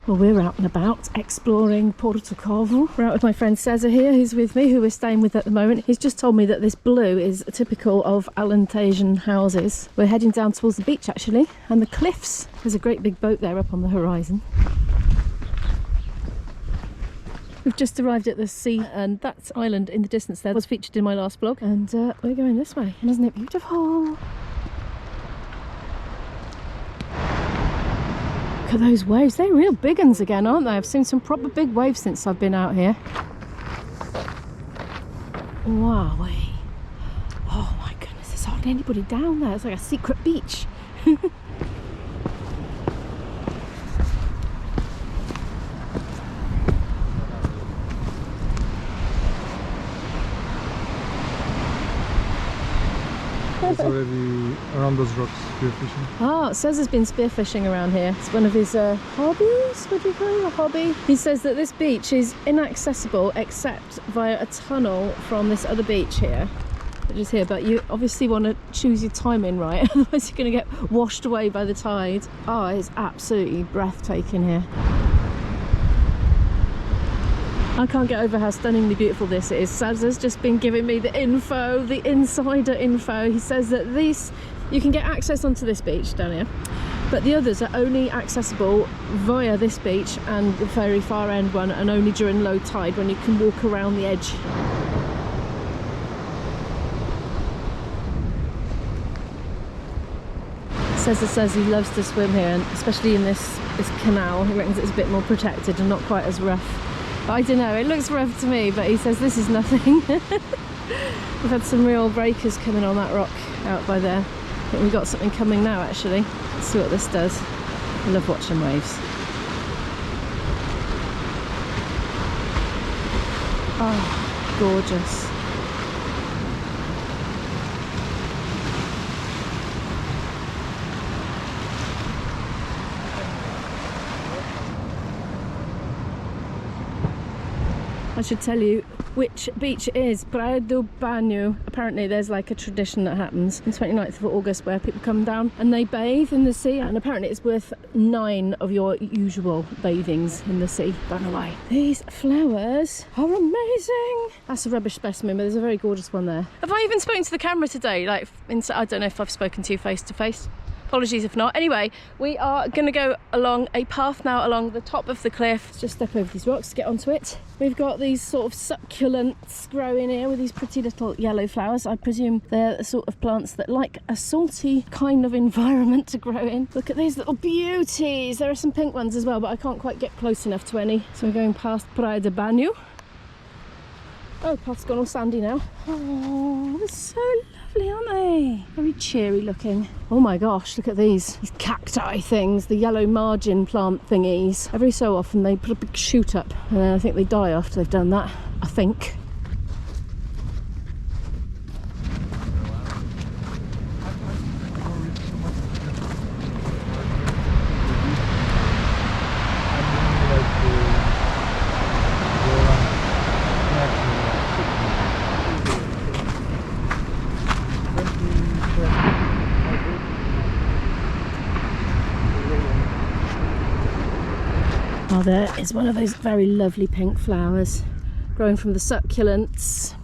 Well, we're out and about exploring Porto Covo. We're out with my friend César here, who's with me, who we're staying with at the moment. He's just told me that this blue is typical of Alentejano houses. We're heading down towards the beach actually, and the cliffs. There's a great big boat there up on the horizon. We've just arrived at the sea, and that island in the distance there was featured in my last vlog, and we're going this way. And isn't it beautiful? Look at those waves, they're real big ones again, aren't they? I've seen some proper big waves since I've been out here. Wow. Oh my goodness, there's hardly anybody down there. It's like a secret beach. It's already around those rocks, spearfishing. Ah, César's been spearfishing around here. It's one of his hobbies, would you call it a hobby? He says that this beach is inaccessible except via a tunnel from this other beach here, which is here, but you obviously want to choose your timing right, otherwise you're going to get washed away by the tide. Oh, it's absolutely breathtaking here. I can't get over how stunningly beautiful this is. César's just been giving me the info, the insider info. He says that you can get access onto this beach down here, but the others are only accessible via this beach and the very far end one, and only during low tide when you can walk around the edge. César says he loves to swim here, and especially in this canal. He reckons it's a bit more protected and not quite as rough. I don't know, it looks rough to me, but he says this is nothing. We've had some real breakers coming on that rock out by there. I think we've got something coming now actually. Let's see what this does. I love watching waves. Oh, gorgeous. I should tell you which beach it is. Praia do Banho. Apparently there's like a tradition that happens on 29th of August where people come down and they bathe in the sea, and apparently it's worth 9 of your usual bathings in the sea. By the way, these flowers are amazing. That's a rubbish specimen, but there's a very gorgeous one there. Have I even spoken to the camera today? Like, I don't know if I've spoken to you face to face. Apologies if not. Anyway, we are going to go along a path now along the top of the cliff. Let's just step over these rocks to get onto it. We've got these sort of succulents growing here with these pretty little yellow flowers. I presume they're the sort of plants that like a salty kind of environment to grow in. Look at these little beauties. There are some pink ones as well, but I can't quite get close enough to any. So we're going past Praia de Banho. Oh, the path's gone all sandy now. Oh, they're so lovely, aren't they? Very cheery looking. Oh my gosh, look at these cacti things, the yellow margin plant thingies. Every so often they put a big shoot up, and then I think they die after they've done that, I think. Oh, there is one of those very lovely pink flowers growing from the succulents.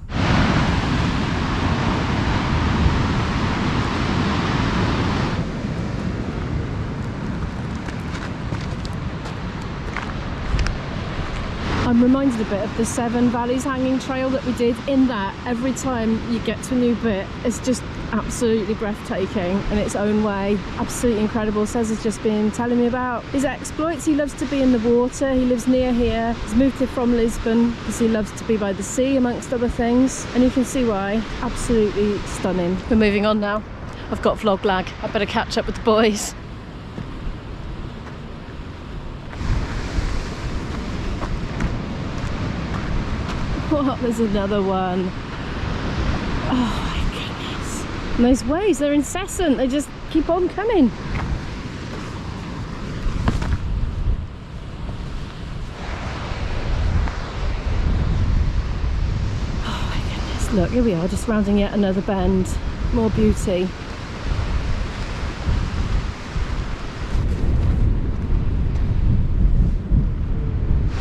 I'm reminded a bit of the Seven Valleys hanging trail that we did, in that every time you get to a new bit, it's just absolutely breathtaking in its own way. Absolutely incredible. César's just been telling me about his exploits. He loves to be in the water. He lives near here. He's moved here from Lisbon because he loves to be by the sea, amongst other things, and you can see why. Absolutely stunning. We're moving on now. I've got vlog lag. I better catch up with the boys. Oh, there's another one. Oh my goodness. And those waves, they're incessant. They just keep on coming. Oh my goodness. Look, here we are, just rounding yet another bend. More beauty.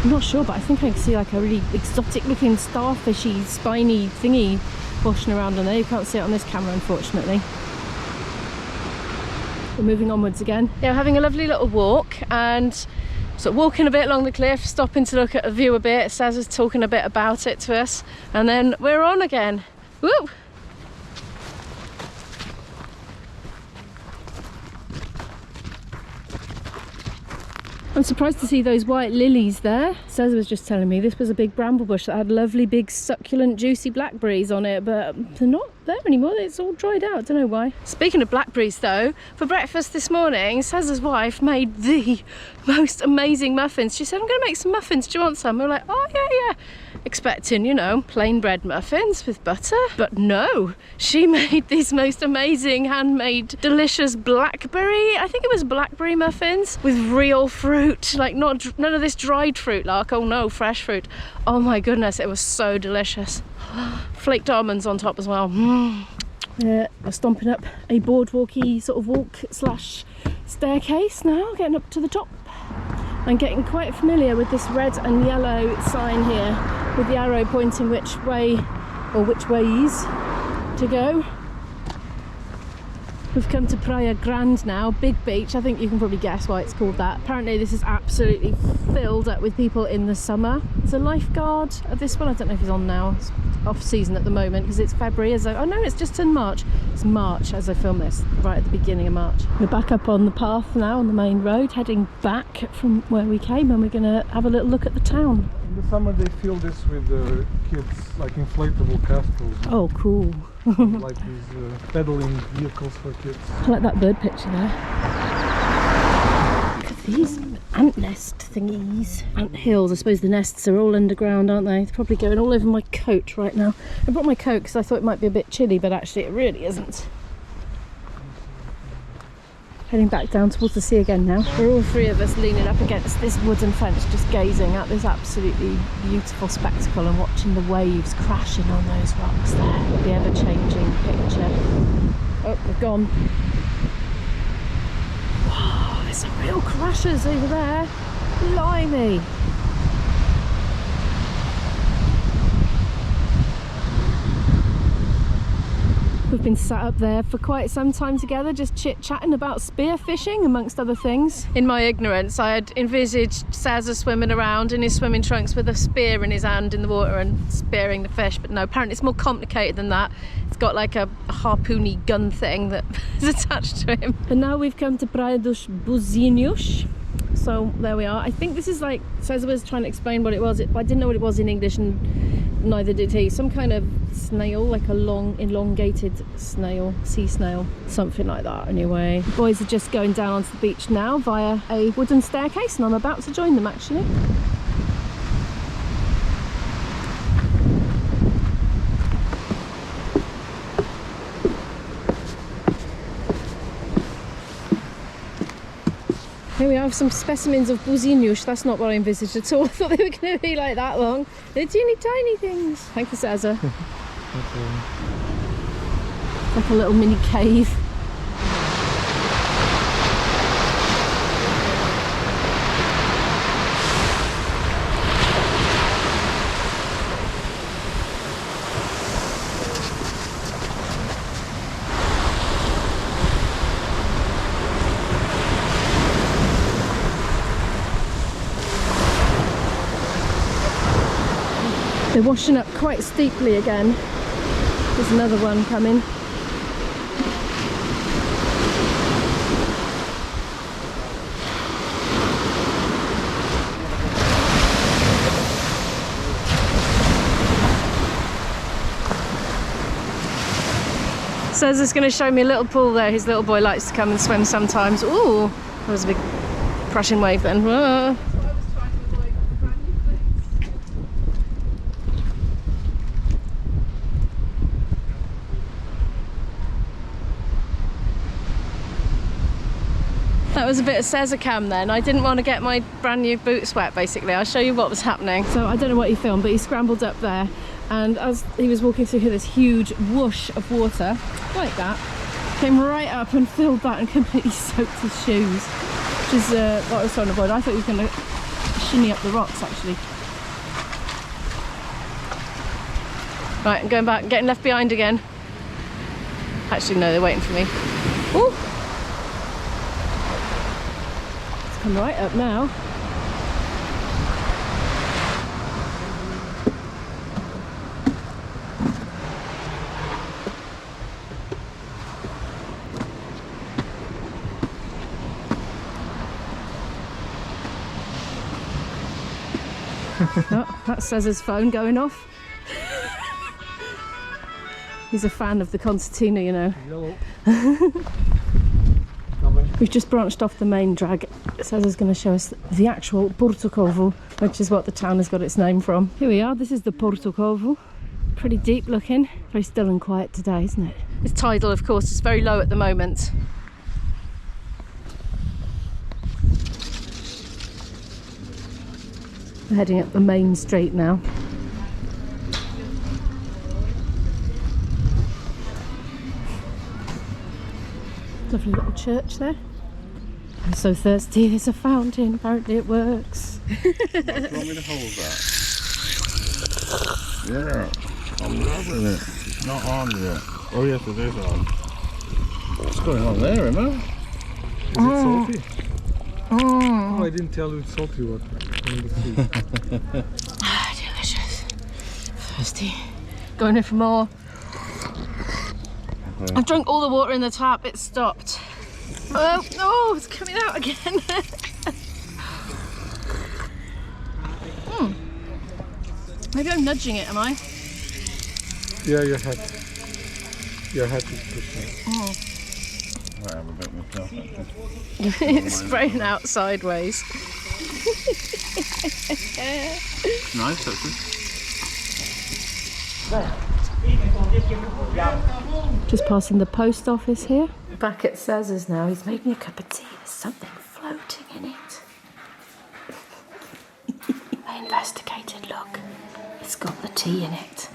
I'm not sure, but I think I can see like a really exotic looking starfishy spiny thingy washing around on there. You can't see it on this camera, unfortunately. We're moving onwards again. Yeah, we're having a lovely little walk and sort of walking a bit along the cliff, stopping to look at the view a bit. César's talking a bit about it to us, and then we're on again. Woo! I'm surprised to see those white lilies there. César was just telling me this was a big bramble bush that had lovely big succulent juicy blackberries on it, but they're not there anymore. It's all dried out. Don't know why. Speaking of blackberries though, for breakfast this morning César's wife made the most amazing muffins. She said, I'm going to make some muffins, do you want some? We were like, oh yeah, expecting, you know, plain bread muffins with butter, but no, she made these most amazing handmade delicious blackberry, I think it was blackberry muffins with real fruit, like none of this dried fruit, like, oh no, fresh fruit. Oh my goodness, it was so delicious. Flaked almonds on top as well. Yeah, we're stomping up a boardwalky sort of walk slash staircase now, getting up to the top. I'm getting quite familiar with this red and yellow sign here with the arrow pointing which way or which ways to go. We've come to Praia Grande now, big beach. I think you can probably guess why it's called that. Apparently this is absolutely filled up with people in the summer. There's a lifeguard at this one. I don't know if he's on now. It's off season at the moment because it's February. Oh no, it's just in March. It's March as I film this, right at the beginning of March. We're back up on the path now on the main road, heading back from where we came, and we're going to have a little look at the town. In the summer they fill this with kids, like inflatable castles. Oh, cool. Like these pedaling vehicles for kids. I like that bird picture there. Look at these ant nest thingies. Ant hills. I suppose the nests are all underground, aren't they? They're probably going all over my coat right now. I brought my coat because I thought it might be a bit chilly, but actually it really isn't. Heading back down towards the sea again now. We're all three of us leaning up against this wooden fence, just gazing at this absolutely beautiful spectacle and watching the waves crashing on those rocks there. The ever-changing picture. Oh, they're gone. Wow, there's some real crashers over there. Blimey. We've been sat up there for quite some time together, just chit-chatting about spearfishing, amongst other things. In my ignorance, I had envisaged César swimming around in his swimming trunks with a spear in his hand in the water and spearing the fish, but no, apparently it's more complicated than that. It's got like a harpoony gun thing that is attached to him. And now we've come to Praia dos Buzinhos. So there we are. I think this is like, César was trying to explain what it was. I didn't know what it was in English, and neither did he. Some kind of snail, like a long elongated snail, sea snail, something like that anyway. The boys are just going down onto the beach now via a wooden staircase, and I'm about to join them actually. Here we have some specimens of buzinhos. That's not what I envisaged at all. I thought they were going to be like that long. They're teeny tiny things. Thank you, César. Like a little mini cave. They're washing up quite steeply again. There's another one coming. César's going to show me a little pool there. His little boy likes to come and swim sometimes. Ooh, that was a big crashing wave then. Whoa. That was a bit of César cam then. I didn't want to get my brand new boots wet basically. I'll show you what was happening. So I don't know what he filmed, but he scrambled up there, and as he was walking through here, this huge whoosh of water, like that, came right up and filled that and completely soaked his shoes, which is what I was trying to avoid. I thought he was going to shinny up the rocks actually. Right, I'm going back, getting left behind again. Actually, no, they're waiting for me. Ooh! It's come right up now. Oh, that's César's phone going off. He's a fan of the concertina, you know. Yellow. We've just branched off the main drag. César's going to show us the actual Porto Covo, which is what the town has got its name from. Here we are, this is the Porto Covo. Pretty deep looking. Very still and quiet today, isn't it? It's tidal, of course, it's very low at the moment. We're heading up the main street now. Lovely little church there. I'm so thirsty, there's a fountain, apparently it works. Do you want me to hold that? Yeah, I'm loving it. It's not on yet. Oh yes, it is on. What's going on there, Emma? Is it salty? Oh, I didn't tell you it's salty water. Ah, delicious. Thirsty. Going in for more. Okay. I've drunk all the water in the tap, it's stopped. Oh, oh, it's coming out again. Maybe I'm nudging it, am I? Yeah, your hat. Your hat is pushing. I have a bit myself. It's spraying out sideways. Nice, actually. Just passing the post office here. Back at César's now. He's made me a cup of tea. There's something floating in it. I investigated, look. It's got the tea in it.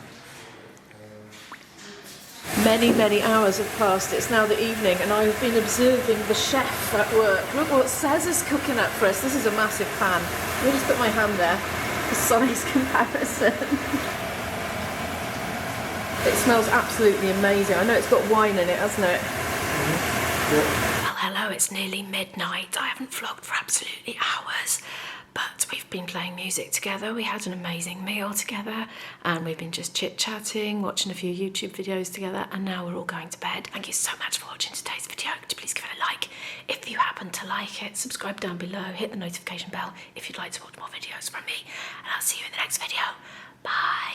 Many, many hours have passed. It's now the evening and I've been observing the chef at work. Look what César's cooking up for us. This is a massive pan. Let me just put my hand there for size comparison. It smells absolutely amazing. I know it's got wine in it, hasn't it? Well, hello, it's nearly midnight. I haven't vlogged for absolutely hours, but we've been playing music together. We had an amazing meal together and we've been just chit-chatting, watching a few YouTube videos together, and now we're all going to bed. Thank you so much for watching today's video. Could you please give it a like if you happen to like it, subscribe down below, hit the notification bell if you'd like to watch more videos from me, and I'll see you in the next video. Bye.